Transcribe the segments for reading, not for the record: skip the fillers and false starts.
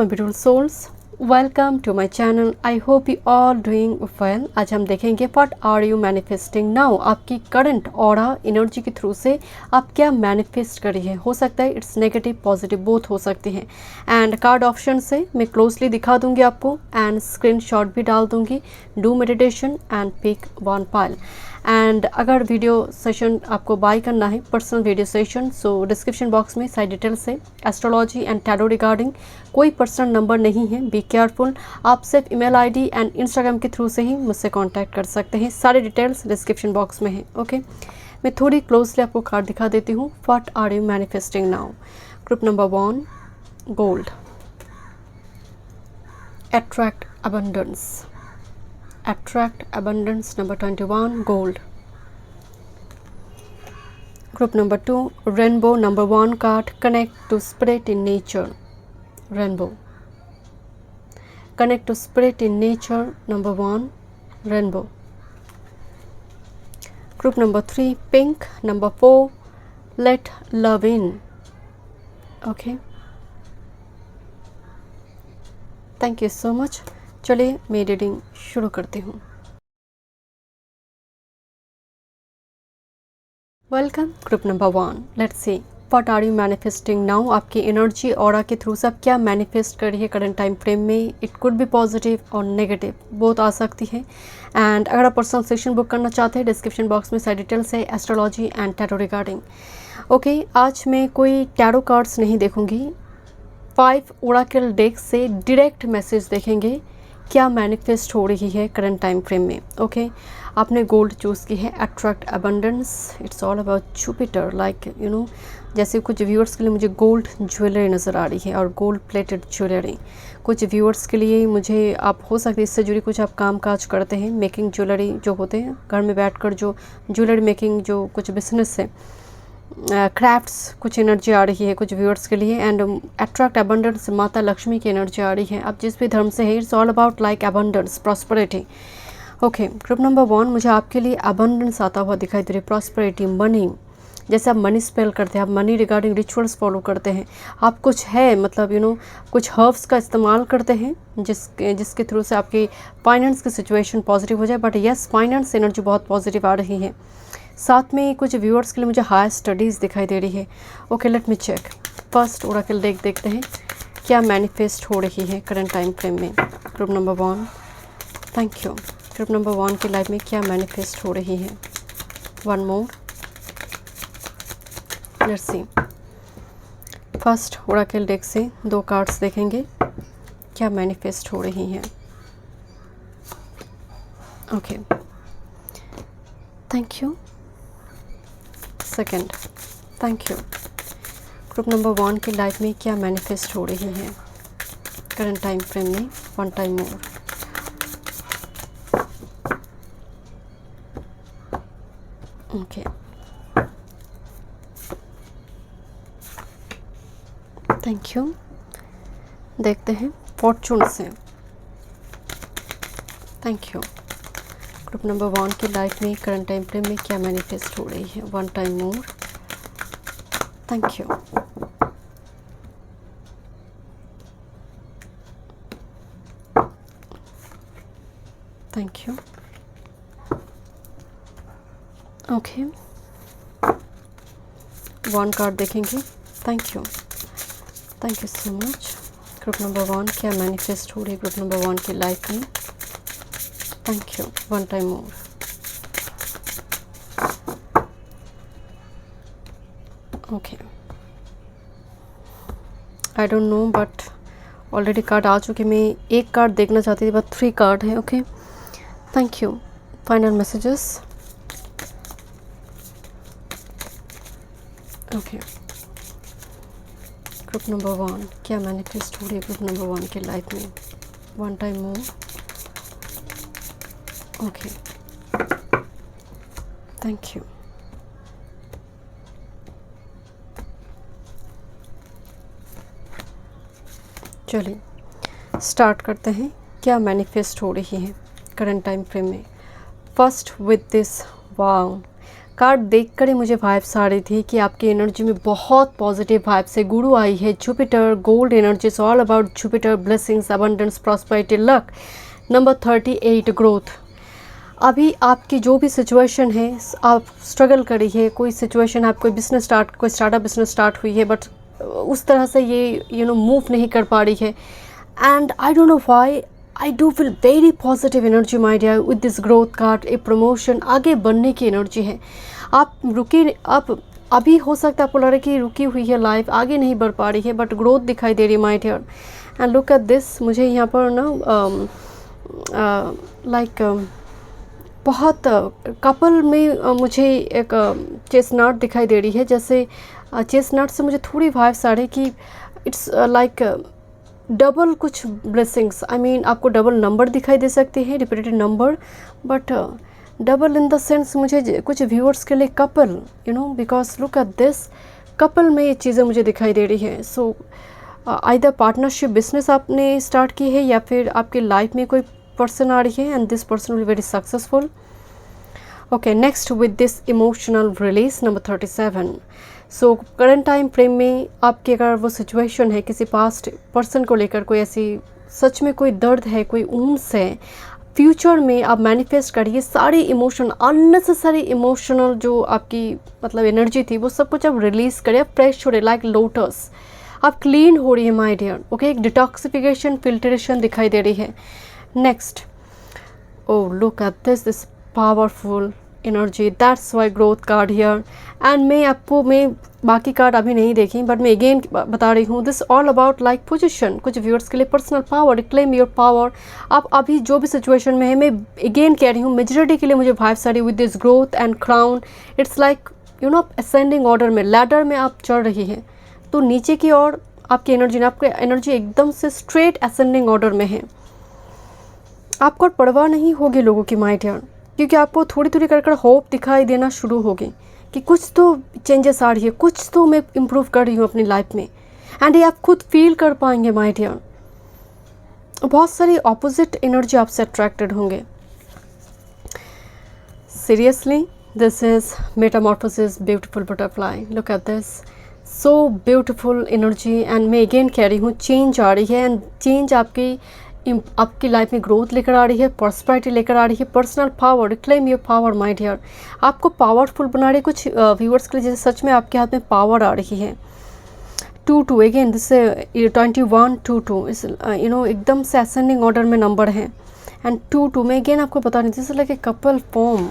my beautiful souls, welcome to my channel. I hope you all doing well. आज हम देखेंगे what are you manifesting now. आपकी current aura energy के through से आप क्या मैनिफेस्ट कर रही है. हो सकता है इट्स नेगेटिव पॉजिटिव बोथ हो सकते हैं. एंड कार्ड ऑप्शन से मैं क्लोजली दिखा दूंगी आपको एंड स्क्रीनशॉट भी डाल दूंगी. Do meditation and pick one pile. And अगर वीडियो सेशन आपको बाय करना है personal video session, so description box में सारी डिटेल्स है. एस्ट्रोलॉजी एंड टैरो रिगार्डिंग कोई पर्सनल नंबर नहीं है, बी केयरफुल. आप सिर्फ ईमेल आईडी एंड इंस्टाग्राम के थ्रू से ही मुझसे कांटेक्ट कर सकते हैं. सारे डिटेल्स डिस्क्रिप्शन बॉक्स में है. ओके मैं थोड़ी क्लोजली आपको कार्ड दिखा देती हूँ. What are you manifesting now. Group number 1 gold. Attract abundance. Attract abundance. Number 21 gold. Group number 2 rainbow. Number 1 card connect to spirit in nature. Rainbow. Connect to spirit in nature. Number 1 rainbow. Group number 3 pink. Number 4 let love in. Okay, thank you so much. चलिए मैं reading शुरू करती हूँ. Welcome group number 1. Let's see what are you manifesting now. आपकी energy aura के through से आप क्या मैनिफेस्ट कर रही है करंट टाइम फ्रेम में. इट कुड बी पॉजिटिव और नेगेटिव बोथ आ सकती है. एंड अगर आप पर्सनल सेशन बुक करना चाहते हैं डिस्क्रिप्शन बॉक्स में सारी डिटेल्स है astrology and tarot regarding. Okay आज मैं कोई टैरो कार्ड्स नहीं देखूँगी. 5 ओराकल डेक से डायरेक्ट मैसेज देखेंगे क्या मैनिफेस्ट हो रही है करंट टाइम फ्रेम में. ओके आपने गोल्ड चूज़ की है. Attract abundance. It's all about Jupiter like you know. जैसे कुछ व्यूअर्स के लिए मुझे गोल्ड ज्वेलरी नज़र आ रही है और गोल्ड प्लेटेड ज्वेलरी. कुछ व्यूअर्स के लिए मुझे आप हो सकते हैं इससे जुड़ी कुछ आप काम काज करते हैं. मेकिंग ज्वेलरी जो होते हैं घर में बैठकर जो ज्वेलरी मेकिंग जो कुछ बिजनेस है क्राफ्ट्स कुछ एनर्जी आ रही है कुछ व्यूअर्स के लिए. एंड अट्रैक्ट अबंडेंस माता लक्ष्मी की एनर्जी आ रही है. अब जिस भी धर्म से है it's all about like abundance prosperity. Okay group number 1 मुझे आपके लिए अबंडेंस आता हुआ दिखाई दे रही है. Prosperity money. जैसे आप मनी स्पेल करते हैं आप मनी रिगार्डिंग रिचुअल्स फॉलो करते हैं. आप कुछ है मतलब यू नो कुछ हर्ब्स का इस्तेमाल करते हैं जिसके थ्रू से आपकी फाइनेंस की सिचुएशन पॉजिटिव हो जाए. बट यस फाइनेंस एनर्जी बहुत पॉजिटिव आ रही है. साथ में कुछ व्यूअर्स के लिए मुझे हायर स्टडीज़ दिखाई दे रही है. Okay let me check. First oracle deck देखते हैं क्या मैनिफेस्ट हो रही है करंट टाइम फ्रेम में. Group number 1 thank you. Group number 1 की लाइफ में क्या मैनिफेस्ट हो रही है. One more. Let's see. First oracle deck से 2 कार्ड्स देखेंगे क्या मैनिफेस्ट हो रही हैं. Okay thank you. Second thank you. Group number 1 की लाइफ में क्या मैनिफेस्ट हो रही है करंट टाइम फ्रेम में. One time more. Okay thank you. देखते हैं फॉर्चून से. Thank you. ग्रुप नंबर 1 की लाइफ में करंट टाइम फ्रेम में क्या मैनिफेस्ट हो रही है. One time more. Thank you. Thank you. Okay 1 card देखेंगे. Thank you. Thank you so much. Group number 1 क्या मैनिफेस्ट हो रही है ग्रुप नंबर 1 की लाइफ में. Thank you. One time more. Okay I don't know but already card आ चुके. मैं एक कार्ड देखना चाहती थी बट 3 कार्ड है. Okay thank you. Final messages. Okay group number 1 क्या मैनिफेस्ट हो रही है ग्रुप नंबर 1 की लाइफ में. One time more. Okay thank you. चलिए स्टार्ट करते हैं क्या मैनिफेस्ट हो रही है करंट टाइम फ्रेम में. First with this wow card देखकर ही मुझे वाइब्स आ रही थी कि आपकी एनर्जी में बहुत पॉजिटिव वाइब्स है। गुरु आई है, Jupiter, gold energy, is all about Jupiter, blessings, abundance, prosperity, luck. Number 38, growth. अभी आपकी जो भी सिचुएशन है, आप स्ट्रगल करी है, कोई सिचुएशन, आप कोई बिजनेस स्टार्ट, कोई स्टार्टअप बिजनेस स्टार्ट हुई है, बट उस तरह से ये मूव नहीं कर पा रही है। And I don't know why, I do feel very positive energy my dear with this growth card. A promotion, आगे बढ़ने की एनर्जी है। आप आप अभी हो सकता है आपको लग रहा है कि रुकी हुई है लाइफ, आगे नहीं बढ़ पा रही है, बट ग्रोथ दिखाई दे रही है my dear. And look at this, मुझे यहाँ पर ना बहुत कपल में मुझे एक चेस्टनट दिखाई दे रही है। जैसे चेस्टनट से मुझे थोड़ी वाइब्स आ रही कि इट्स लाइक डबल कुछ ब्लेसिंग्स। आई मीन आपको डबल नंबर दिखाई दे सकते हैं, repeated number, but double in the sense मुझे कुछ व्यूअर्स के लिए couple, because look at this, couple में ये चीज़ें मुझे दिखाई दे रही हैं। सो आइदर पार्टनरशिप बिजनेस आपने स्टार्ट की है या फिर आपकी लाइफ में कोई पर्सन आ रही है, and this person will very successful. Okay, next with this emotional release, number 37। So current time frame में आपकी अगर वो सिचुएशन है, किसी पास्ट पर्सन को लेकर कोई ऐसी सच में कोई दर्द है, कोई ऊंस है, फ्यूचर में आप मैनिफेस्ट करिए सारी इमोशन, अननेसेसरी इमोशनल जो आपकी मतलब एनर्जी थी, वो सब कुछ आप रिलीज करिए। आप फ्रेश हो रहे, लाइक लोटस, आप क्लीन हो रही है माय डियर। ओके, एक डिटॉक्सिफिकेशन, फिल्ट्रेशन दिखाई दे रही है। Next, oh look at this powerful energy, that's why growth card here। and मैं बाकी कार्ड अभी नहीं देखी, बट मैं अगेन बता रही हूँ, this all about like position, कुछ व्यूअर्स के लिए personal power, reclaim your power. आप अभी जो भी सिचुएशन में है, मैं अगेन कह रही हूँ, मेजॉरिटी के लिए मुझे वाइब्स आ रही with this growth and crown. It's like ascending order में, लैडर में आप चढ़ रही है, तो नीचे की ओर आपकी एनर्जी एकदम से स्ट्रेट असेंडिंग ऑर्डर में है। आपको परवाह नहीं होगी लोगों की माय डियर, क्योंकि आपको थोड़ी थोड़ी कर होप दिखाई देना शुरू होगी कि कुछ तो चेंजेस आ रही है, कुछ तो मैं इम्प्रूव कर रही हूँ अपनी लाइफ में। एंड ये आप खुद फील कर पाएंगे माय डियर। बहुत सारी ऑपोजिट एनर्जी आपसे अट्रैक्टेड होंगे। Seriously, this is metamorphosis beautiful butterfly, look at this, so beautiful energy. And मैं अगेन कह रही हूँ, चेंज आ रही है, एंड चेंज आपकी लाइफ में ग्रोथ लेकर आ रही है, प्रॉस्पेरिटी लेकर आ रही है, personal power, reclaim your power my dear. आपको पावरफुल बना रही है। कुछ व्यूअर्स के लिए जैसे सच में आपके हाथ में पावर आ रही है। 2-2 अगेन, दिस 21-2-2 इस एकदम से असेंडिंग ऑर्डर में नंबर है। एंड 2-2 में अगेन आपको पता नहीं, जैसे लाइक ए कपल फॉर्म,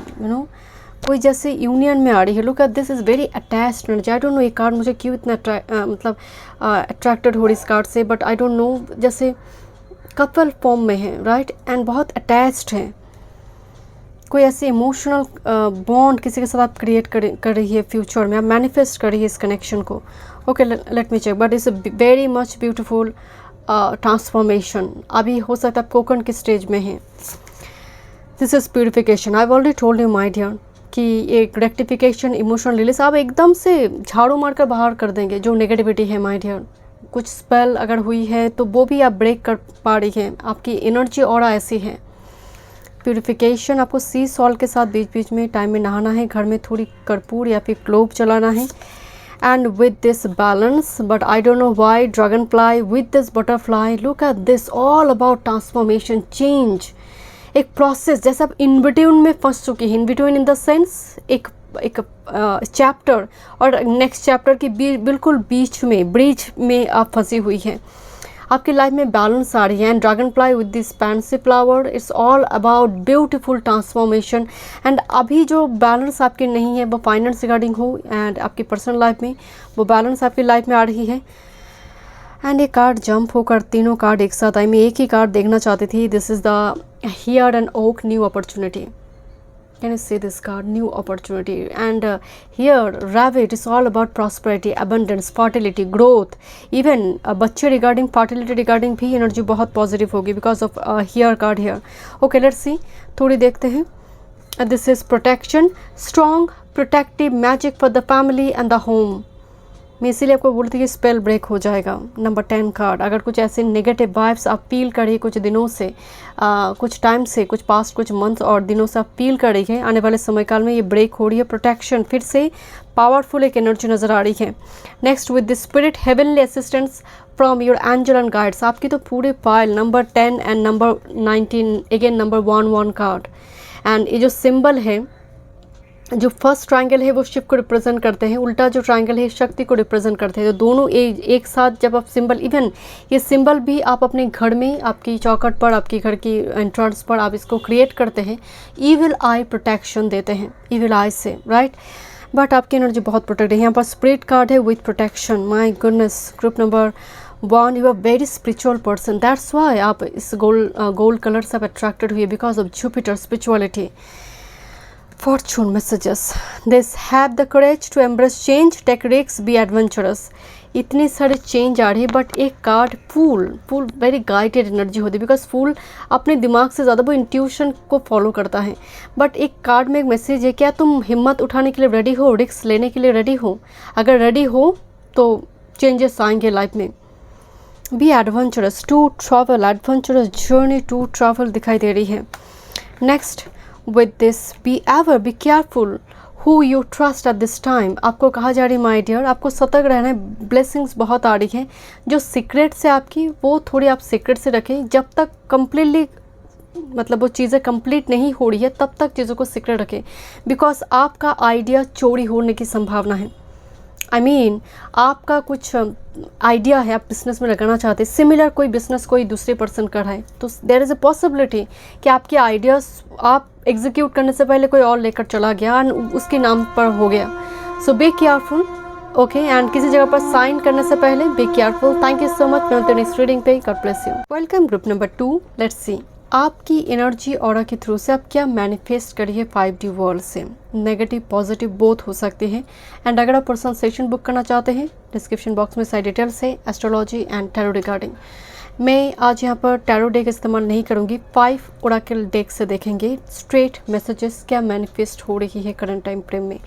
कोई जैसे यूनियन में आ रही है। Look at this, is very attached energy. I don't no ये कार्ड मुझे क्यों इतना अट्रैक्टेड हो रही इस कार्ड से, बट आई डोंट नो, जैसे कपल फॉर्म में है, राइट, एंड बहुत अटैच्ड है। कोई ऐसे इमोशनल बॉन्ड किसी के साथ आप क्रिएट कर रही है फ्यूचर में, आप मैनिफेस्ट कर रही है इस कनेक्शन को। Okay, let me check, but it's very much beautiful transformation. अभी हो सकता है आप कोकन की स्टेज में हैं। This is purification. I already told you my dear कि एक रेक्टिफिकेशन, इमोशनल रिलीज, आप एकदम से झाड़ू मारकर बाहर कर देंगे जो नेगेटिविटी है माय डियर। कुछ स्पेल अगर हुई है तो वो भी आप ब्रेक कर पा रही हैं। आपकी एनर्जी ऑरा ऐसी है। प्यूरिफिकेशन, आपको सी सॉल्ट के साथ बीच बीच में टाइम में नहाना है, घर में थोड़ी कर्पूर या फिर क्लोव चलाना है। And with this balance, but I don't know why, dragon fly with this butterfly, look at this, all about transformation, change, एक प्रोसेस। जैसे आप इन बिटवीन में फंस चुकी हैं, in between in the sense एक चैप्टर और नेक्स्ट चैप्टर की बिल्कुल बीच में, ब्रिज में आप फंसी हुई हैं। आपकी लाइफ में बैलेंस आ रही है। And dragon fly with this pansy flower, it's all about beautiful transformation. And अभी जो बैलेंस आपके नहीं है, वो फाइनेंस रिगार्डिंग हो एंड आपकी पर्सनल लाइफ में, वो बैलेंस आपकी लाइफ में आ रही है। एंड ये कार्ड जंप होकर तीनों कार्ड एक साथ आई। मैं एक ही कार्ड देखना चाहती थी। This is the here and oak, new opportunity. Can you see this card, new opportunity? And here rabbit is all about prosperity, abundance, fertility, growth. Even बच्चे regarding fertility regarding भी energy बहुत positive होगी because of here card here. Okay, let's see, थोड़ी देखते हैं। This is protection, strong protective magic for the family and the home. मैं इसीलिए आपको बोलती हूँ कि स्पेल ब्रेक हो जाएगा। नंबर 10 कार्ड, अगर कुछ ऐसे नेगेटिव वाइब्स आप फील कर रही है कुछ दिनों से, कुछ टाइम से, कुछ पास्ट कुछ मंथ और दिनों से आप फील कर रही है, आने वाले समय काल में ये ब्रेक हो रही है। प्रोटेक्शन, फिर से पावरफुल एक एनर्जी नज़र आ रही है। Next, with the spirit heavenly assistance from your angel and guides, आपकी तो पूरे pile number 10 and number 19, again number 1 card. And ये जो सिंबल है, जो फर्स्ट ट्रायंगल है वो शिव को रिप्रेजेंट करते हैं, उल्टा जो ट्रायंगल है शक्ति को रिप्रेजेंट करते हैं। तो दोनों एक साथ जब आप सिंबल, इवन ये सिंबल भी आप अपने घर में, आपकी चौखट पर, आपकी घर की एंट्रेंस पर आप इसको क्रिएट करते हैं, ईविल आई प्रोटेक्शन देते हैं, ईविल आई से, राइट। बट आपकी एनर्जी बहुत प्रोटेक्ट है। यहाँ पर स्पिरिट कार्ड है with protection. My goodness, group number 1, you are very spiritual person, that's why आप इस गोल्ड कलर से आप अट्रैक्टेड हुई, because of Jupiter spirituality. Fortune messages, this have the courage to embrace change, take risks, be adventurous। इतनी सारी change आ रही है, बट एक कार्ड फूल वेरी गाइडेड एनर्जी होती है, बिकॉज फूल अपने दिमाग से ज़्यादा वो इंट्यूशन को फॉलो करता है। बट एक कार्ड में एक मैसेज है, क्या तुम हिम्मत उठाने के लिए रेडी हो, रिस्क लेने के लिए रेडी हो? अगर रेडी हो तो चेंजेस आएंगे लाइफ में। Be adventurous, to travel, adventurous journey to travel दिखाई दे रही है। Next, with this be ever be careful who you trust at this time। आपको कहा जा रही है माय डियर, आपको सतर्क रहना है। ब्लेसिंग्स बहुत आ रही हैं, जो सीक्रेट्स है आपकी वो थोड़ी आप सीक्रेट से रखें, जब तक कम्प्लीटली मतलब वो चीज़ें कंप्लीट नहीं हो रही है तब तक चीज़ों को सीक्रेट रखें, बिकॉज आपका आइडिया चोरी होने की संभावना है। आई मीन आपका कुछ आइडिया है, आप बिज़नेस में लगाना चाहते हैं, सिमिलर कोई बिज़नेस कोई दूसरे पर्सन कर रहा है, तो देयर इज़ अ पॉसिबिलिटी कि आपके आइडियाज़ आप एग्जीक्यूट करने से पहले कोई और लेकर चला गया और उसके नाम पर हो गया। सो बी केयरफुल, ओके। एंड किसी जगह पर साइन करने से पहले be careful. Thank you so much. मिलते हैं नेक्स्ट रीडिंग पे। God bless you. Welcome group number 2, let's see आपकी एनर्जी ऑरा के थ्रू से आप क्या मैनिफेस्ट करिए 5D वर्ल्ड से। नेगेटिव पॉजिटिव बोथ हो सकते हैं। एंड अगर आप पर्सनल सेशन बुक करना चाहते हैं, डिस्क्रिप्शन बॉक्स में सारी डिटेल्स है एस्ट्रोलॉजी एंड टैरो रिगार्डिंग। मैं आज यहाँ पर टैरो डेक इस्तेमाल नहीं करूँगी, 5 ओराकल डेक से देखेंगे स्ट्रेट मैसेजेस क्या मैनिफेस्ट हो रही है करंट टाइम फ्रेम में।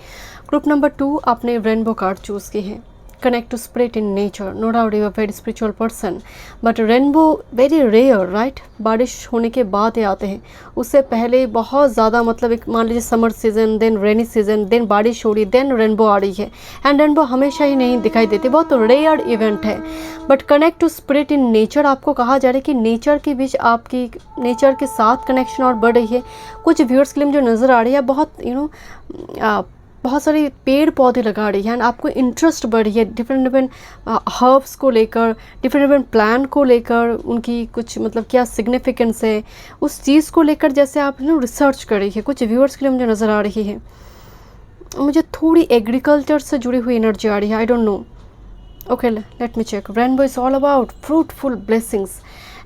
ग्रुप नंबर 2 आपने रेनबो कार्ड चूज़ की है। Connect to spirit in nature, no doubt you are very spiritual person, but rainbow very rare, right. बारिश होने के बाद ये आते हैं, उससे पहले बहुत ज़्यादा मतलब एक मान लीजिए summer season, then rainy season, then बारिश हो रही, देन रेनबो आ रही है। एंड रेनबो हमेशा ही नहीं दिखाई देती, बहुत रेयर इवेंट है। But connect to spirit in nature, आपको कहा जा रहा है कि नेचर के बीच आपकी नेचर के साथ कनेक्शन और बढ़ रही है। कुछ व्यूअर्स के लिए जो नज़र आ रही है बहुत बहुत सारे पेड़ पौधे लगा रही है एंड आपको इंटरेस्ट बढ़ रही है डिफरेंट हर्ब्स को लेकर, डिफरेंट प्लांट को लेकर, उनकी कुछ मतलब क्या सिग्निफिकेंस है उस चीज़ को लेकर, जैसे आप रिसर्च कर रही है। कुछ व्यूअर्स के लिए मुझे नज़र आ रही है, मुझे थोड़ी एग्रीकल्चर से जुड़ी हुई एनर्जी आ रही है। I don't know, okay let me check. Rainbow is all about fruitful blessings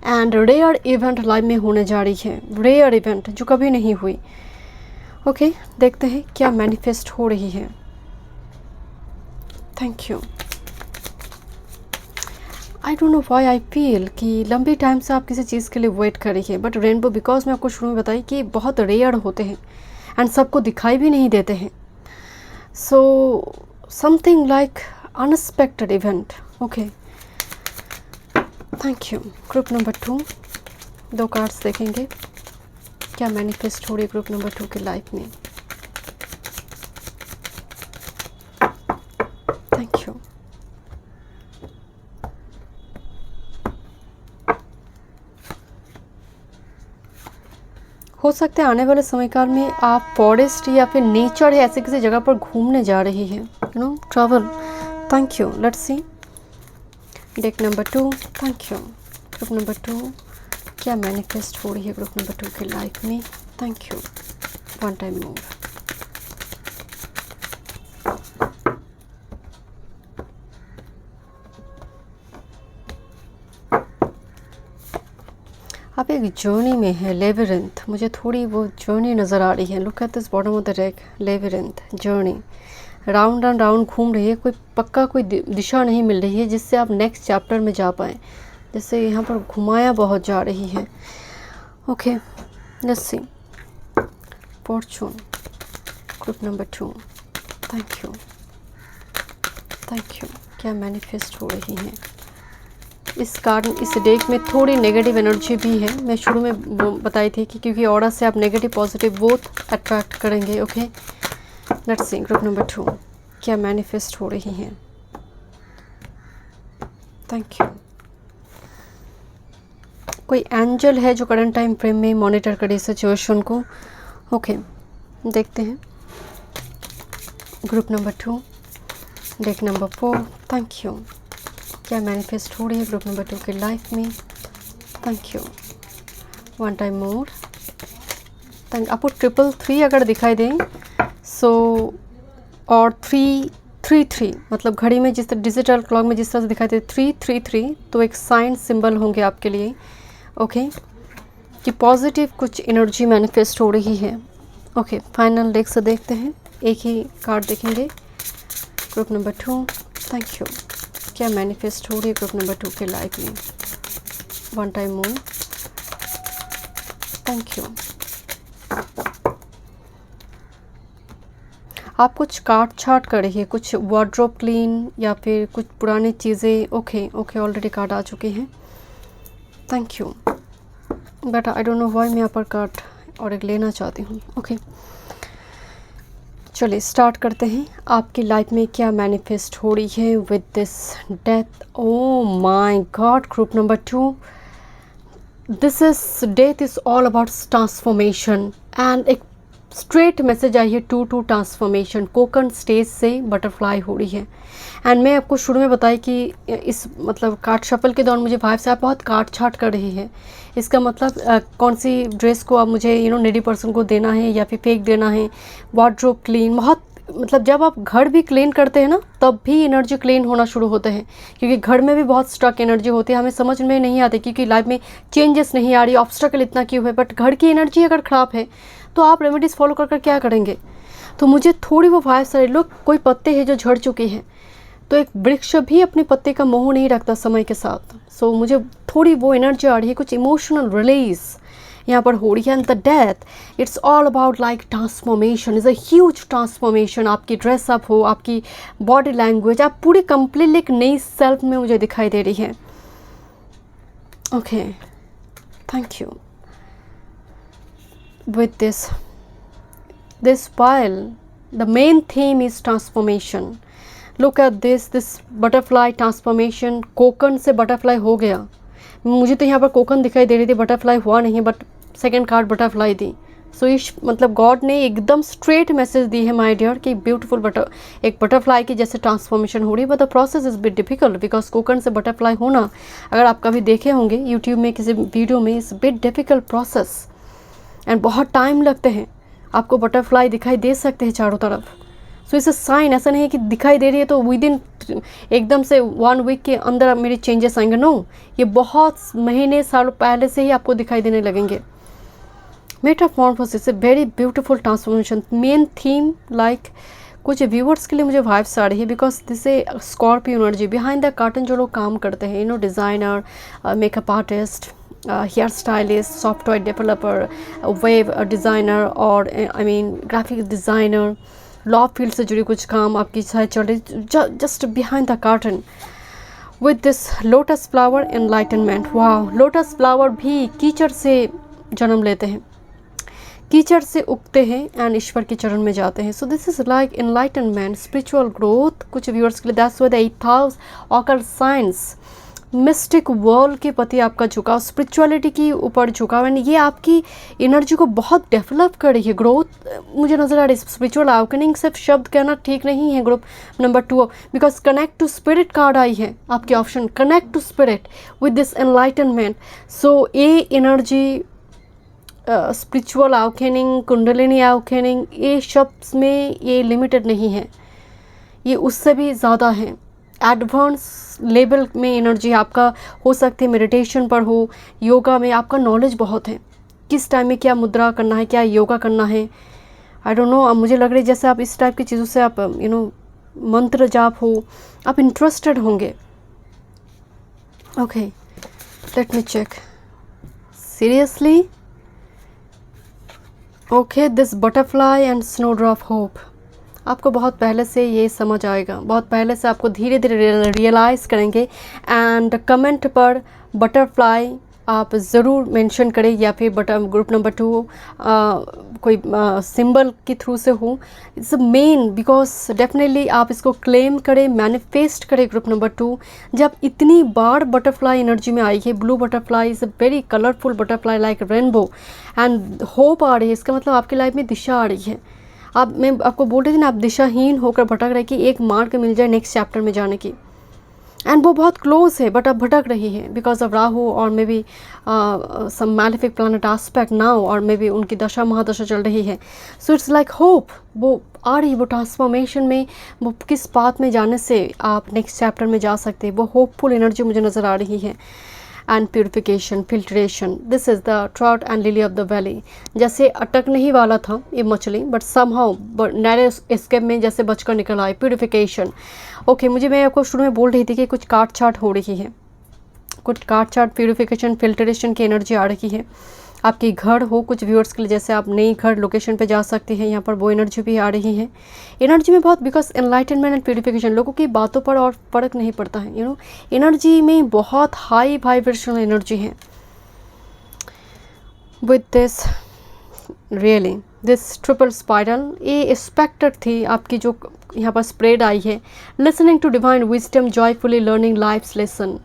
and rare event life में होने जा रही है, रेयर इवेंट जो कभी नहीं हुई। ओके देखते हैं क्या मैनिफेस्ट हो रही है। Thank you. I don't know why I feel कि लंबी टाइम से आप किसी चीज़ के लिए वेट कर रही है, बट रेनबो बिकॉज मैं आपको शुरू में बताई कि बहुत रेयर होते हैं एंड सबको दिखाई भी नहीं देते हैं। So something like unexpected event. Okay thank you. Group number 2 2 cards देखेंगे क्या मैनिफेस्ट हो रही है ग्रुप नंबर 2 की लाइफ में। Thank you. हो सकता है आने वाले समय काल में आप फॉरेस्ट या फिर नेचर है ऐसे किसी जगह पर घूमने जा रही है, travel. Thank you. Let's see deck number 2। Thank you. Group number 2 क्या मैनिफेस्ट हो रही है ग्रुप नंबर 2 की लाइफ में। Thank you. वन टाइम मोर। आप एक जर्नी में है, लेबिरिंथ, मुझे थोड़ी वो जर्नी नज़र आ रही है। Look at this bottom of the deck, labyrinth journey, round and round घूम रही है, कोई पक्का कोई दिशा नहीं मिल रही है जिससे आप नेक्स्ट चैप्टर में जा पाएँ, जैसे यहाँ पर घुमाया बहुत जा रही है। Okay let's C Fortune group number 2। Thank you. Thank you. क्या मैनिफेस्ट हो रही हैं। इस कारण इस डेक में थोड़ी नेगेटिव एनर्जी भी है। मैं शुरू में बताई थी कि क्योंकि ऑरा से आप नेगेटिव पॉजिटिव बोथ अट्रैक्ट करेंगे। Okay, let's see group number 2 क्या मैनिफेस्ट हो रही हैं। Thank you. कोई एंजल है जो करंट टाइम फ्रेम में मॉनिटर करे सिचुएशन को। ओके, देखते हैं group number 2 deck number 4। Thank you. क्या मैनिफेस्ट हो रही है ग्रुप नंबर 2 की लाइफ में। Thank you. One time more. Thank आपको 333 अगर दिखाई दें सो और 333 मतलब घड़ी में जिस तरह डिजिटल क्लॉक में जिस तरह से दिखाई दे 333 तो एक साइन सिंबल होंगे आपके लिए। ओके, कि पॉजिटिव कुछ एनर्जी मैनिफेस्ट हो रही है। ओके, फाइनल डेक से देखते हैं, एक ही कार्ड देखेंगे ग्रुप नंबर 2। Thank you. क्या मैनिफेस्ट हो रही है ग्रुप नंबर 2 के लाइफ में। One time more. Thank you. आप कुछ काट छाट कर रही है, कुछ वार्डरोब क्लीन या फिर कुछ पुरानी चीज़ें। ओके ओके, ऑलरेडी कार्ड आ चुके हैं। Thank you, but I don't know why मैं यहाँ पर कार्ड और एक लेना चाहती हूँ। ओके, चलिए स्टार्ट करते हैं। आपकी लाइफ में क्या मैनिफेस्ट हो रही है with this death. Oh my God, group number 2 this is death is all about transformation and एक स्ट्रेट मैसेज आई है 2 ट्रांसफॉर्मेशन। कोकन स्टेज से बटरफ्लाई हो रही है एंड मैं आपको शुरू में बताई कि इस मतलब कार्ड शफल के दौरान मुझे वाइफ से आप बहुत काट छाट कर रही है। इसका मतलब कौन सी ड्रेस को आप मुझे नीडी पर्सन को देना है या फिर फेंक देना है। वार्डरोब क्लीन, बहुत मतलब जब आप घर भी क्लीन करते हैं ना तब भी एनर्जी क्लीन होना शुरू होते हैं, क्योंकि घर में भी बहुत स्टक एनर्जी होती है। हमें समझ में नहीं आती क्योंकि लाइफ में चेंजेस नहीं आ रही, ऑब्स्टेकल इतना क्यों है। बट घर की एनर्जी अगर ख़राब है तो आप रेमेडीज़ फॉलो कर क्या करेंगे। तो मुझे थोड़ी वो वाइफ सारे लोग कोई पत्ते हैं जो झड़ चुके हैं, तो एक वृक्ष भी अपने पत्ते का मोह नहीं रखता समय के साथ। सो मुझे थोड़ी वो एनर्जी आ रही है, कुछ इमोशनल रिलीज यहाँ पर हो रही है। And the death it's all about like transformation, is a huge transformation. आपकी ड्रेसअप हो, आपकी बॉडी लैंग्वेज, आप पूरी कंप्लीटली एक नई सेल्फ में मुझे दिखाई दे रही है। Okay, thank you. With this while the main theme is transformation. Look at this butterfly transformation. Cocoon से बटरफ्लाई हो गया। मुझे तो यहाँ पर कोकन दिखाई दे रही थी, बटरफ्लाई हुआ नहीं, बट सेकेंड कार्ड बटरफ्लाई दी। सो इस मतलब गॉड ने एकदम स्ट्रेट मैसेज दी है माय डियर कि ब्यूटीफुल एक बटरफ्लाई की जैसे ट्रांसफॉर्मेशन हो रही है। But the process is bit difficult because cocoon से बटरफ्लाई होना, अगर आप कभी देखे होंगे यूट्यूब में किसी वीडियो में, is bit difficult process and बहुत टाइम लगते हैं। आपको बटरफ्लाई दिखाई दे सकते हैं चारों तरफ। सो इसे साइन ऐसा नहीं है कि दिखाई दे रही है तो विद इन एकदम से 1 वीक के अंदर मेरे चेंजेस आएंगे। नो, ये बहुत महीने सालों पहले से ही आपको दिखाई देने लगेंगे। Metamorphosis, very beautiful transformation. Main theme like कुछ व्यूअर्स के लिए मुझे वाइब्स आ रही है because this a Scorpio energy behind the curtain. जो लोग काम करते हैं, designer, makeup artist, hair stylist, software developer, web designer और I mean graphic designer, law field से जुड़ी कुछ काम आपकी शायद चल रही just behind the curtain with this lotus flower enlightenment. वाह, लोटस फ्लावर भी कीचड़ से जन्म लेते हैं, कीचड़ से उगते हैं एंड ईश्वर के चरण में जाते हैं। So this is like enlightenment, spiritual growth कुछ व्यूअर्स के लिए। That's why the 8000 occult science, mistake world के प्रति आपका झुकाव, स्पिरिचुअलिटी के ऊपर झुकाव, एंड ये आपकी एनर्जी को बहुत डेवलप कर रही है। ग्रोथ मुझे नज़र आ रही है। स्पिरिचुअल अवेकनिंग सिर्फ शब्द कहना ठीक नहीं है group number 2, because connect to spirit card आई है आपके option, connect to spirit with this enlightenment. So ये energy spiritual awakening, kundalini awakening, ये शब्द में ये लिमिटेड नहीं है, ये उससे भी ज़्यादा है। एडवांस लेवल में एनर्जी आपका हो सकती है, मेडिटेशन पर हो, योगा में आपका नॉलेज बहुत है, किस टाइम में क्या मुद्रा करना है, क्या योगा करना है। आई डोंट नो, मुझे लग रही है जैसे आप इस टाइप की चीज़ों से आप मंत्र जाप हो, आप इंटरेस्टेड होंगे। Okay, let me check seriously. Okay, this butterfly and snowdrop hope, आपको बहुत पहले से ये समझ आएगा, बहुत पहले से आपको धीरे धीरे रियलाइज़ करेंगे। एंड कमेंट पर बटरफ्लाई आप ज़रूर मेंशन करें, या फिर ग्रुप नंबर 2 कोई सिंबल के थ्रू से हो। इट्स मेन बिकॉज डेफिनेटली आप इसको क्लेम करें, मैनिफेस्ट करें ग्रुप नंबर 2। जब इतनी बार बटरफ्लाई एनर्जी में आई है, blue butterfly is a very colourful butterfly like rainbow, and hope आ रही है, इसका मतलब आपकी लाइफ में दिशा आ रही है। मैं आपको बोल रही थी ना, आप दिशाहीन होकर भटक रहे कि एक मार्ग मिल जाए नेक्स्ट चैप्टर में जाने की, एंड वो बहुत क्लोज है, बट अब भटक रही है बिकॉज ऑफ राहु और may be some malefic planet aspect now, और मे बी उनकी दशा महादशा चल रही है। सो इट्स लाइक होप, वो आ रही, वो ट्रांसफॉर्मेशन में, वो किस पाथ में जाने से आप नेक्स्ट चैप्टर में जा सकते हैं, वो होपफुल एनर्जी मुझे नज़र आ रही है। And purification, filtration, this is the trout and lily of the valley. जैसे अटकने ही वाला था ये मछली, बट समहाउ नैरो एस्केप में जैसे बचकर निकल आए। प्योरिफिकेशन, ओके मुझे, मैं आपको शुरू में बोल रही थी कि कुछ काट छाट हो रही है, कुछ काट छाट, प्योरिफिकेशन, फिल्ट्रेशन की एनर्जी आ रही है। आपकी घर हो, कुछ व्यूअर्स के लिए जैसे आप नई घर लोकेशन पे जा सकते हैं, यहाँ पर वो एनर्जी भी आ रही है। एनर्जी में बहुत, बिकॉज एनलाइटनमेंट एंड प्योरिफिकेशन, लोगों की बातों पर और फर्क नहीं पड़ता है, एनर्जी में बहुत हाई वाइब्रेशनल एनर्जी है। With this really this triple spiral, ये स्पेक्टर थी आपकी जो यहाँ पर स्प्रेड आई है। Listening to divine wisdom, joyfully learning life's lesson.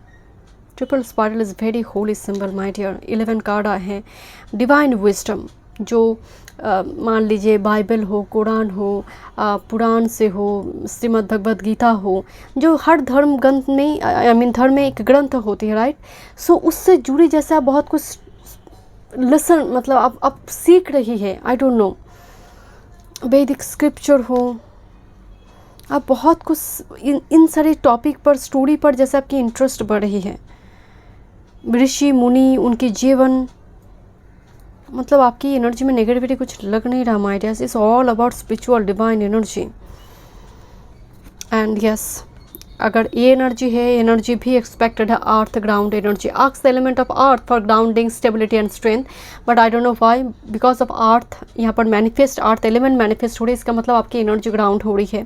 Triple spiral is very holy symbol my dear. 11 card आए हैं। डिवाइन विजडम, जो मान लीजिए बाइबल हो, कुरान हो, पुराण से हो, श्रीमद् भगवद गीता हो, जो हर धर्म ग्रंथ में, आई मीन धर्म में एक ग्रंथ होती है, राइट। सो उससे जुड़ी जैसे आप बहुत कुछ लेसन, मतलब आप सीख रही है, आई डोंट नो, वैदिक स्क्रिप्चर हो, आप बहुत कुछ इन सारे टॉपिक पर, स्टोरी पर जैसे आपकी इंटरेस्ट बढ़ रही है। ऋषि मुनि, उनकी जीवन, मतलब आपकी एनर्जी में नेगेटिविटी कुछ लग नहीं रहा my dears. It's all about spiritual divine energy. And yes, अगर ये एनर्जी है, एनर्जी भी एक्सपेक्टेड है earth ground energy. Ask the element of earth for grounding, stability and strength, but I don't know why, because of earth यहाँ पर manifest, earth element manifest हो रही है। इसका मतलब आपकी एनर्जी ग्राउंड हो रही है,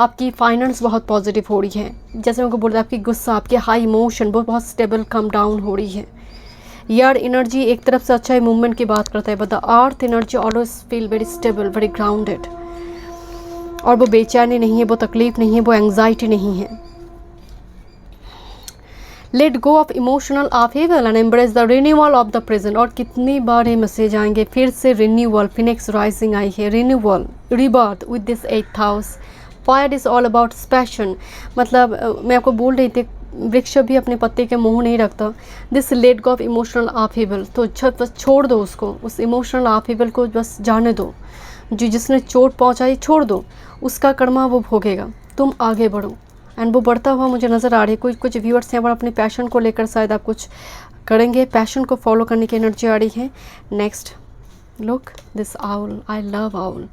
आपकी फाइनेंस बहुत पॉजिटिव हो रही है। जैसे उनको बोलते हैं, आपकी गुस्सा, आपकी हाई इमोशन वो बहुत स्टेबल, कम डाउन हो रही है। यार एनर्जी एक तरफ से अच्छा मूवमेंट की बात करता है, but the earth energy always feel very stable, very grounded, और वो बेचैनी नहीं है, वो तकलीफ नहीं है, वो एंग्जाइटी नहीं है। Let go of emotional upheaval and embrace the renewal of the present. और कितनी बार ये मैसेज आएंगे, फिर से रिन्यूअल, फिनिक्स राइजिंग आई है, renewal, rebirth with this 8th house. Fire is all about passion, मतलब मैं आपको बोल रही थी, वृक्ष भी अपने पत्ते के मोह नहीं रखता। This let go of emotional upheaval, तो बस छोड़ दो उसको, उस इमोशनल अपहेवल को बस जाने दो। जो जिसने चोट पहुंचाई छोड़ दो, उसका कर्मा वो भोगेगा, तुम आगे बढ़ो। एंड वो बढ़ता हुआ मुझे नज़र आ रही है। कुछ व्यूअर्स यहाँ पर अपने पैशन को लेकर शायद आप कुछ करेंगे, पैशन को फॉलो करने की एनर्जी आ रही है। Next look this owl, I love owl.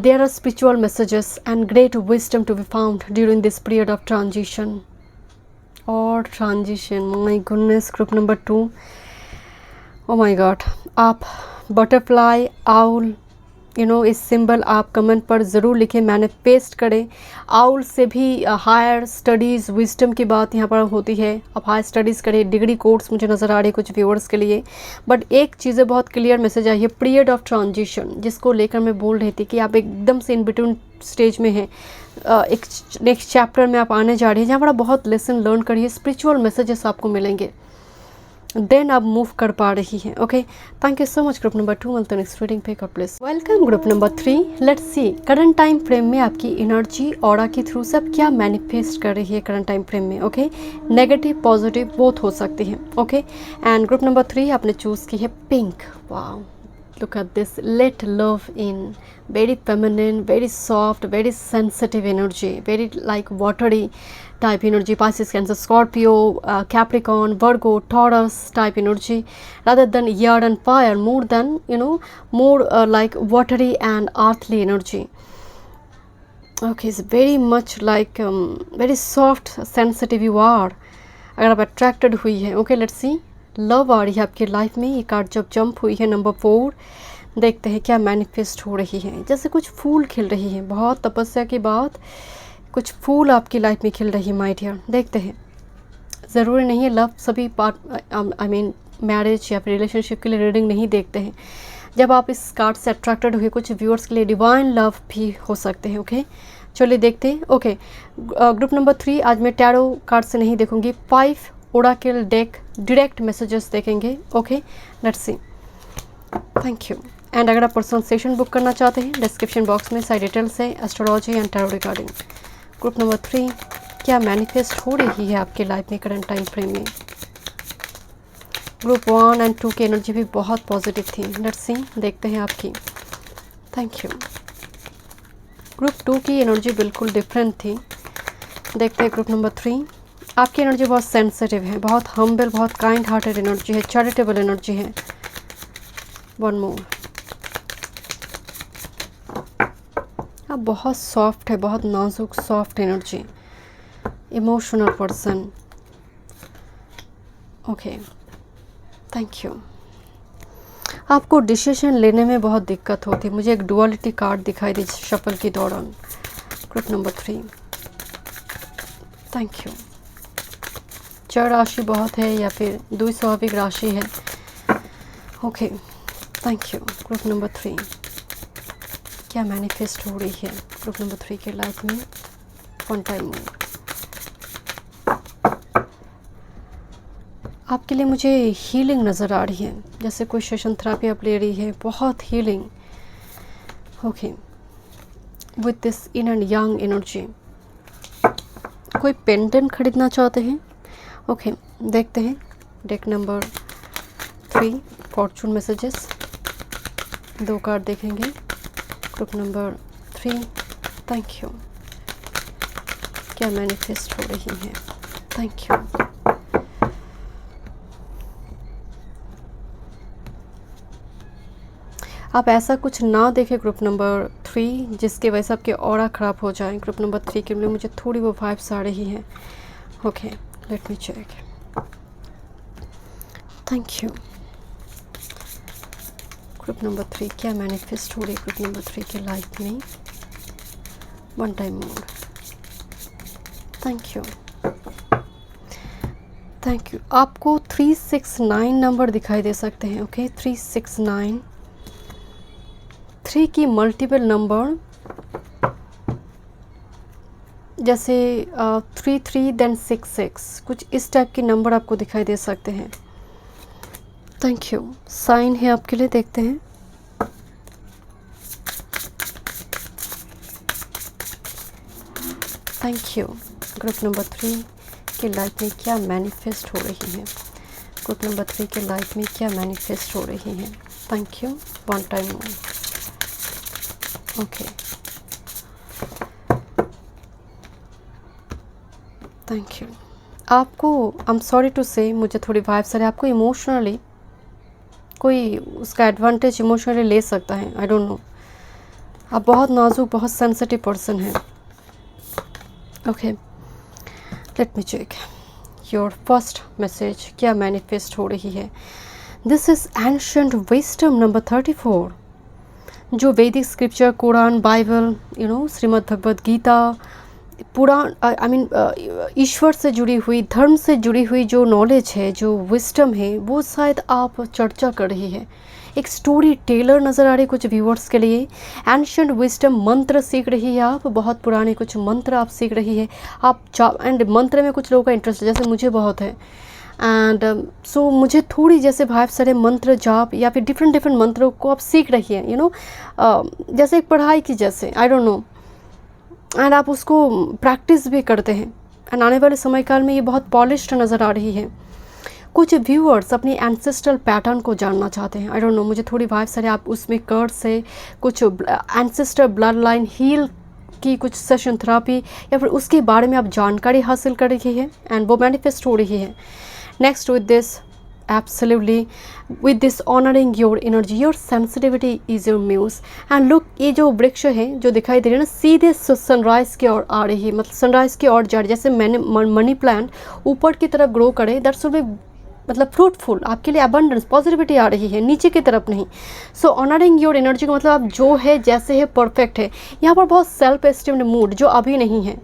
There are spiritual messages and great wisdom to be found during this period of transition. Or transition, my goodness, group number 2. Oh my God. आप butterfly, owl, इस symbol आप comment पर ज़रूर लिखें, manifest करें। Owl से भी higher studies, wisdom की बात यहाँ पर होती है। आप हायर स्टडीज़ करें, डिग्री कोर्स मुझे नज़र आ रही है कुछ व्यूअर्स के लिए। बट एक चीज़ें बहुत क्लियर मैसेज आई है, पीरियड ऑफ ट्रांजिशन, जिसको लेकर मैं बोल रही थी कि आप एकदम से इन बिटवीन स्टेज में हैं। एक नेक्स्ट चैप्टर में आप आने जा रही है, जहाँ पर आप बहुत लेसन लर्न करिए, स्पिरिचुअल मैसेजेस आपको मिलेंगे, देन आप मूव कर पा रही हैं। Okay, thank you so much group number 2। मिलते हैं नेक्स्ट रीडिंग पे। God bless. Welcome group number 3। Let's see current time frame में आपकी एनर्जी ऑरा के थ्रू सब क्या मैनिफेस्ट कर रही है करंट टाइम फ्रेम में। ओके, नेगेटिव पॉजिटिव बोथ हो सकती हैं। ओके, एंड ग्रुप नंबर 3 आपने चूज़ की है pink. Wow, look at this, let love in, very feminine, very soft, very sensitive energy, very like watery type energy. Pisces, Cancer, Scorpio, Capricorn, Virgo, Taurus type energy, rather than air and fire, more than more like watery and earthly energy. Okay, it's very much like very soft, sensitive you are, अगर आप attracted हुई है। Okay, let's see, love आ रही है आपकी life में। ये card जब जंप हुई है नंबर 4, देखते हैं क्या मैनिफेस्ट हो रही है। जैसे कुछ फूल खिल रही हैं, बहुत तपस्या के बाद कुछ फूल आपकी लाइफ में खिल रही है माय डियर। देखते हैं, ज़रूरी नहीं है लव सभी पार्ट मैरिज या फिर रिलेशनशिप के लिए रीडिंग नहीं देखते हैं। जब आप इस कार्ड से अट्रैक्टेड हुए, कुछ व्यूअर्स के लिए डिवाइन लव भी हो सकते हैं। ओके, चलिए देखते हैं। ओके, ग्रुप नंबर 3 आज मैं टैरो कार्ड से नहीं देखूंगी, 5 ओराकल डेक डायरेक्ट मैसेजेस देखेंगे। Okay, let's C. Thank you. And अगर आप पर्सनल सेशन बुक करना चाहते हैं, डिस्क्रिप्शन बॉक्स में सारी डिटेल्स है astrology and tarot regarding. Group number 3 क्या मैनिफेस्ट हो रही है आपके लाइफ में करंट टाइम फ्रेम में। ग्रुप 1 एंड 2 की एनर्जी भी बहुत पॉजिटिव थी। लेट्स सी, देखते हैं आपकी। Thank you. ग्रुप 2 की एनर्जी बिल्कुल डिफरेंट थी। देखते हैं ग्रुप नंबर 3। आपकी एनर्जी बहुत सेंसिटिव है, बहुत हम्बल, बहुत काइंड हार्टेड एनर्जी है, चैरिटेबल एनर्जी है। वन मोर। आप बहुत सॉफ्ट है, बहुत नाजुक soft energy, emotional person. Okay, thank you. आपको डिसीजन लेने में बहुत दिक्कत होती है। मुझे एक डुअलिटी कार्ड दिखाई दी शफल के दौरान। Group number 3, thank you. चर राशि बहुत है या फिर द्विस्वाभाविक राशि है। Okay, thank you. Group number 3 क्या मैनिफेस्ट हो रही है ग्रुप नंबर 3 के लाइफ में। वन टाइम मोर। आपके लिए मुझे हीलिंग नज़र आ रही है, जैसे कोई सेशन थेरेपी आप ले रही है, बहुत healing. Okay, with this yin and yang energy. कोई पेंडेंट खरीदना चाहते हैं। ओके, देखते हैं deck number 3 fortune messages. 2 card देखेंगे। Group number 3, thank you. क्या मैनिफेस्ट हो रही है। Thank you. आप ऐसा कुछ ना देखें ग्रुप नंबर 3 जिसकी वजह से आपके ऑरा ख़राब हो जाए। ग्रुप नंबर 3 के लिए मुझे थोड़ी वो वाइब्स आ रही हैं। Okay, let me check. Thank you. Group number 3 क्या मैनिफेस्ट हो रही है ग्रुप नंबर 3 के लाइफ में। One time more. Thank you. Thank you. आपको 369 नंबर दिखाई दे सकते हैं। ओके, 369। 3 की मल्टीपल नंबर जैसे 33 देन 66, कुछ इस टाइप के नंबर आपको दिखाई दे सकते हैं। Thank you. साइन है आपके लिए, देखते हैं। Thank you. ग्रुप नंबर 3 के लाइफ में क्या मैनिफेस्ट हो रही है। ग्रुप नंबर 3 के लाइफ में क्या मैनिफेस्ट हो रही है। Thank you. One time more. Okay, thank you. आपको आई एम सॉरी टू से, मुझे थोड़ी वाइब्स आ रही है, आपको इमोशनली कोई उसका एडवांटेज इमोशनली ले सकता है। आई डोंट नो, आप बहुत नाजुक, बहुत सेंसिटिव पर्सन हैं। Okay, let me check your first message. क्या मैनिफेस्ट हो रही है। This is ancient wisdom number 34, जो Vedic scripture, Quran, Bible, Shrimad Bhagavad Gita, Purana, ईश्वर से जुड़ी हुई, धर्म से जुड़ी हुई जो नॉलेज है, जो विजडम है, वो शायद आप चर्चा कर रही है। एक स्टोरी टेलर नज़र आ रही है कुछ व्यूअर्स के लिए। एंशिएंट विजडम मंत्र सीख रही है आप, बहुत पुराने कुछ मंत्र आप सीख रही है आप। एंड मंत्र में कुछ लोगों का इंटरेस्ट है, जैसे मुझे बहुत है। एंड सो मुझे थोड़ी जैसे भाई सारे मंत्र जाप या फिर डिफरेंट मंत्रों को आप सीख रही हैं, जैसे एक पढ़ाई की जैसे, आई डोंट नो। एंड आप उसको प्रैक्टिस भी करते हैं। एंड आने वाले समय काल में ये बहुत पॉलिश्ड नज़र आ रही है। कुछ व्यूअर्स अपनी एंसेस्ट्रल पैटर्न को जानना चाहते हैं। आई डोंट नो, मुझे थोड़ी वाइब्स है आप उसमें कर्स से कुछ एंसेस्टर ब्लड लाइन हील की कुछ सेशन थेरेपी या फिर उसके बारे में आप जानकारी हासिल कर रही है एंड वो मैनिफेस्ट हो रही है। Next with this, absolutely with this honouring your energy, your sensitivity is your muse. And look, ये जो वृक्ष है जो दिखाई दे रही है ना, सीधे सनराइज़ की ओर आ रही है, मतलब सनराइज़ की ओर जा रही है। जैसे मनी प्लांट ऊपर की तरफ ग्रो करे, दैट्स विल बी मतलब फ्रूटफुल, आपके लिए अबंडेंस, पॉजिटिविटी आ रही है, नीचे की तरफ नहीं। सो ऑनरिंग योर एनर्जी का मतलब आप जो है जैसे है परफेक्ट है। यहाँ पर बहुत सेल्फ एस्टीम्ड मूड जो अभी नहीं है,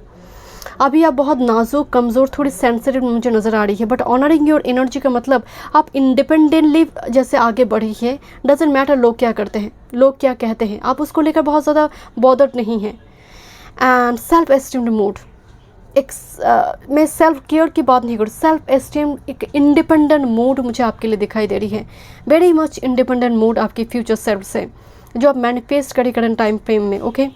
अभी आप बहुत नाजुक, कमज़ोर, थोड़ी सेंसिटिव मुझे नज़र आ रही है। बट ऑनरिंग योर एनर्जी का मतलब आप इंडिपेंडेंटली जैसे आगे बढ़ी है। डजेंट मैटर लोग क्या करते हैं, लोग क्या कहते हैं, आप उसको लेकर बहुत ज़्यादा बॉदर्ड नहीं है। एंड सेल्फ एस्टीम्ड मूड, एक मैं सेल्फ केयर की बात नहीं करूँ, सेल्फ एस्टीम, एक इंडिपेंडेंट मूड मुझे आपके लिए दिखाई दे रही है। वेरी मच इंडिपेंडेंट मूड आपकी फ्यूचर सेल्फ से जो आप मैनिफेस्ट करें करंट टाइम फ्रेम में। ओके,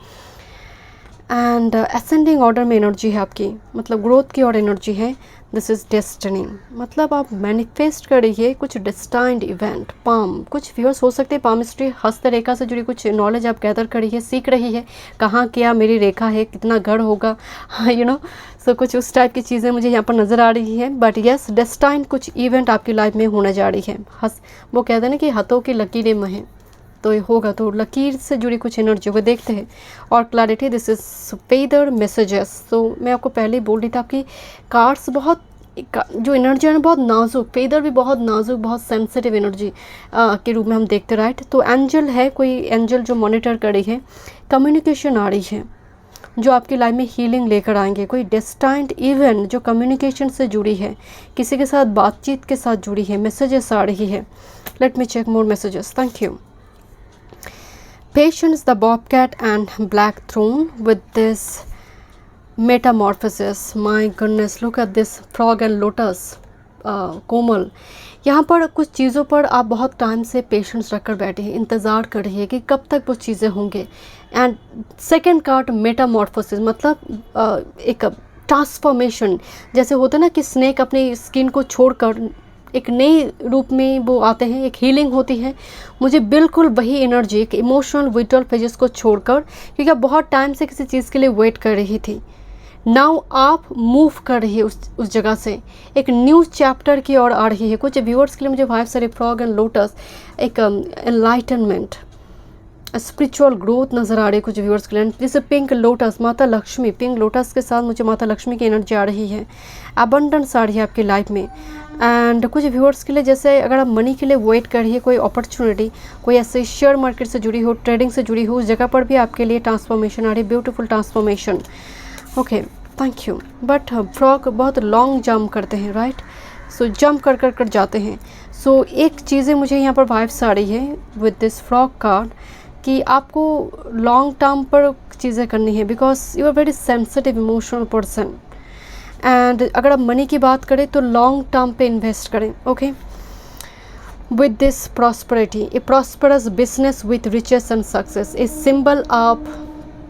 एंड असेंडिंग ऑर्डर में एनर्जी है आपकी, मतलब ग्रोथ की और एनर्जी है। दिस इज़ डेस्टिनी, मतलब आप मैनिफेस्ट कर रही है कुछ डेस्टाइंड इवेंट। पाम, कुछ व्यूअर्स हो सकते हैं पामिस्ट्री, हस्तरेखा से जुड़ी कुछ नॉलेज आप गैदर कर रही है, सीख रही है, कहाँ क्या मेरी रेखा है, कितना गढ़ होगा, यू नो। सो कुछ उस टाइप की चीज़ें मुझे यहाँ पर नज़र आ रही है। बट येस, डेस्टाइंड कुछ इवेंट आपकी लाइफ में होने जा रही है। वो कहते हैं ना कि हाथों की लकीरें महें, तो ये होगा, तो लकीर से जुड़ी कुछ एनर्जी होगा, देखते हैं। और clarity, this is feather messages. तो मैं आपको पहले ही बोल रही थी, आपकी कार्ड्स बहुत जो एनर्जी है ना बहुत नाजुक, फेदर भी बहुत नाजुक, बहुत सेंसिटिव एनर्जी के रूप में हम देखते, राइट। तो एंजल है, कोई एंजल जो मॉनिटर कर रही है, कम्युनिकेशन आ रही है जो आपकी लाइफ में हीलिंग लेकर आएंगे। कोई डेस्टाइंड इवेंट जो कम्युनिकेशन से जुड़ी है, किसी के साथ बातचीत के साथ जुड़ी है, मैसेजेस आ रही है। Let me check more messages, thank you. Patience, the bobcat and black throne with this metamorphosis. My goodness, look at this frog and lotus. कोमल, यहाँ पर कुछ चीज़ों पर आप बहुत टाइम से पेशेंस रखकर बैठे हैं, इंतज़ार कर रही है कि कब तक वो चीज़ें होंगे। एंड सेकेंड कार्ड मेटामॉर्फोसिस, मतलब एक ट्रांसफॉर्मेशन, जैसे होता है ना कि स्नेक अपनी स्किन को छोड़कर एक नई रूप में वो आते हैं, एक हीलिंग होती है। मुझे बिल्कुल वही एनर्जी, एक इमोशनल विड्रॉल फेजेस को छोड़कर, क्योंकि आप बहुत टाइम से किसी चीज़ के लिए वेट कर रही थी, नाउ आप मूव कर रही है उस जगह से, एक न्यू चैप्टर की ओर आ रही है। कुछ व्यूअर्स के लिए मुझे वाइफ सारे फ्रॉग एंड लोटस, एक एनलाइटनमेंट, स्पिरिचुअल ग्रोथ नज़र आ रही है कुछ व्यूअर्स के लिए। जैसे पिंक लोटस, माता लक्ष्मी, पिंक लोटस के साथ मुझे माता लक्ष्मी की एनर्जी आ रही है, अबंडेंस आ रही है आपकी लाइफ में। एंड कुछ व्यूअर्स के लिए जैसे अगर आप मनी के लिए वेट कर रही है, कोई अपॉर्चुनिटी, कोई ऐसे शेयर मार्केट से जुड़ी हो, ट्रेडिंग से जुड़ी हो, उस जगह पर भी आपके लिए ट्रांसफॉर्मेशन आ रही है, beautiful transformation. Okay, thank you. But frog बहुत लॉन्ग जंप करते हैं, राइट। सो जंप कर जाते हैं। सो एक चीज़ें मुझे यहाँ पर वाइब्स आ रही है विद दिस फ्रॉग कार्ड कि आपको लॉन्ग टर्म पर चीज़ें करनी है, because you are very sensitive emotional person. And अगर आप मनी की बात करें तो लॉन्ग टर्म पे इन्वेस्ट करें। Okay, with this prosperity, a prosperous business with riches and success, a symbol आप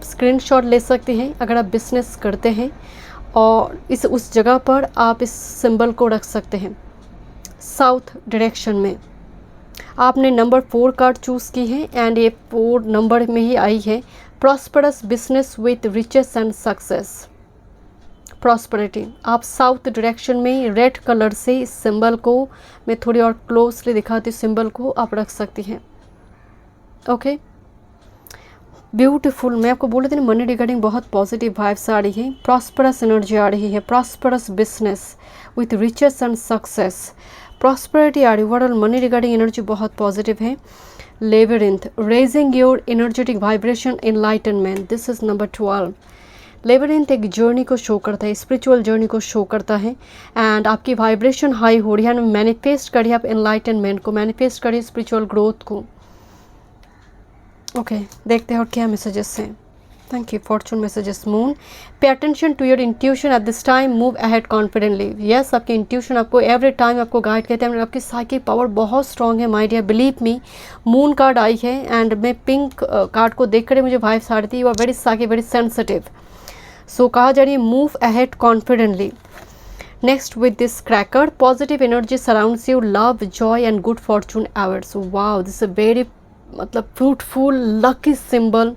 स्क्रीनशॉट ले सकते हैं अगर आप बिजनेस करते हैं, और उस जगह पर आप इस सिंबल को रख सकते हैं। साउथ डायरेक्शन में आपने नंबर 4 कार्ड चूज़ की है, एंड ये 4 नंबर में ही आई है। Prosperous business with riches and success, prosperity, आप साउथ डायरेक्शन में रेड कलर से इस सिंबल को, मैं थोड़ी और क्लोजली दिखाती हूँ, सिंबल को आप रख सकती हैं। Okay, beautiful. मैं आपको बोल रही थी ना, मनी रिगार्डिंग बहुत पॉजिटिव वाइब्स आ रही है, प्रॉस्परस एनर्जी आ रही है, prosperous business with riches and success, prosperity आ रही है, ओवरऑल मनी रिगार्डिंग एनर्जी बहुत पॉजिटिव है। Labyrinth, raising your energetic vibration, enlightenment, this is number 12। Labyrinth एक जर्नी को शो करता है, स्पिरिचुअल जर्नी को शो करता है, एंड आपकी वाइब्रेशन हाई हो रही है, मैनिफेस्ट करिए आप एनलाइटनमेंट को, मैनिफेस्ट करिए स्पिरिचुअल ग्रोथ को। ओके, देखते हैं और क्या मैसेजेस हैं। Thank you. Fortune messages, moon, pay attention to your intuition at this time, move ahead confidently. Yes, आपकी इंट्यूशन आपको एवरी टाइम आपको गाइड करते हैं, आपकी साइकिक पावर बहुत स्ट्रॉन्ग है my dear, believe me. Moon card आई है, एंड मैं पिंक कार्ड को देख कर मुझे वाइब्स आ रही थी, you are very psychic, very sensitive. So कहा जा रही है move ahead confidently. Next with this cracker, positive energy surrounds you, love, joy and good fortune evers. Wow, this a very मतलब फ्रूटफुल लकी सिंबल,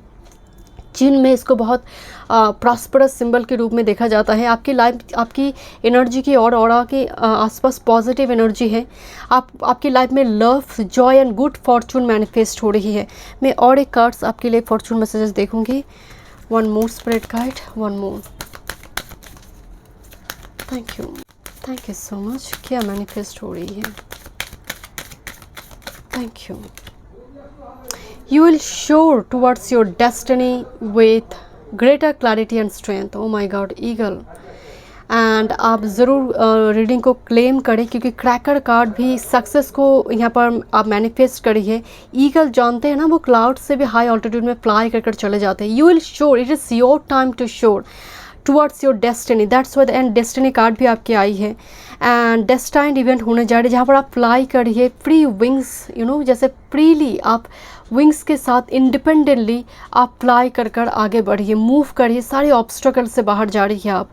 चीन में इसको बहुत prosperous symbol के रूप में देखा जाता है। आपकी लाइफ, आपकी एनर्जी की और ऑरा के आसपास पॉजिटिव एनर्जी है। आपकी लाइफ में love, joy and good Fortune manifest हो रही है। मैं और एक कार्ड्स आपके लिए फॉर्चून मैसेजेस देखूंगी। One more spirit guide, one more, thank you, thank you so much. क्या मैनिफेस्ट हो रही है? Thank you. You will soar towards your destiny with greater clarity and strength. Oh my God, Eagle. And आप ज़रूर reading को claim करें, क्योंकि cracker card भी सक्सेस को यहाँ पर आप मैनिफेस्ट करिए। ईगल जानते हैं ना, वो क्लाउड से भी हाई ऑल्टीट्यूड में फ्लाई कर चले जाते हैं। You will sure, it is your time to sure towards your destiny. That's why and destiny card भी आपकी आई है। एंड डेस्टाइंड इवेंट होने जा रहे हैं जहाँ पर आप फ्लाई करिए फ्री विंग्स, यू नो, जैसे फ्रीली आप विंग्स के साथ इंडिपेंडेंटली आप फ्लाई कर आगे बढ़िए, मूव करिए, सारे ऑब्स्टेकल से बाहर जा रही है आप।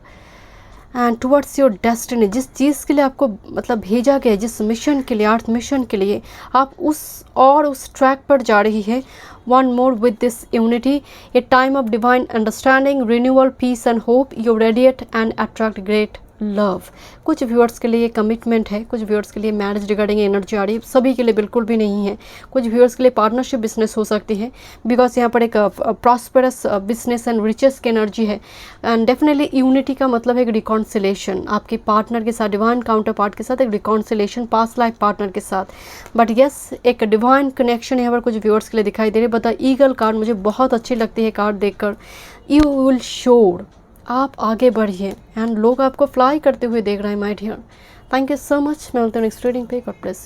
एंड टुवर्ड्स योर डेस्टिनी, जिस चीज़ के लिए आपको मतलब भेजा गया है, जिस मिशन के लिए, अर्थ मिशन के लिए, आप उस ट्रैक पर जा रही है। One more with this unity, a time of divine understanding, renewal, peace and hope, you radiate and attract great love. कुछ व्यूअर्स के लिए कमिटमेंट है, कुछ व्यूअर्स के लिए मैरिज रिगार्डिंग एनर्जी आ रही है, सभी के लिए बिल्कुल भी नहीं है। कुछ व्यूअर्स के लिए पार्टनरशिप बिजनेस हो सकती है, बिकॉज यहाँ पर एक प्रॉस्परस बिजनेस एंड रिचेस की एनर्जी है। एंड डेफिनेटली यूनिटी का मतलब है एक रिकॉन्सिलेशन, आपके पार्टनर के साथ, डिवाइन काउंटर पार्ट के साथ एक रिकॉन्सिलेशन, पास्ट लाइफ पार्टनर के साथ। बट येस, एक डिवाइन कनेक्शन यहाँ पर कुछ व्यूअर्स के लिए दिखाई दे रही है। बता, ईगल कार्ड मुझे बहुत अच्छी लगती है कार्ड देखकर। यू विल श्योर, आप आगे बढ़िए एंड लोग आपको फ्लाई करते हुए देख रहे हैं my dear. Thank you so much. मैं मिलती हूँ नेक्स्ट रीडिंग पे। God bless you.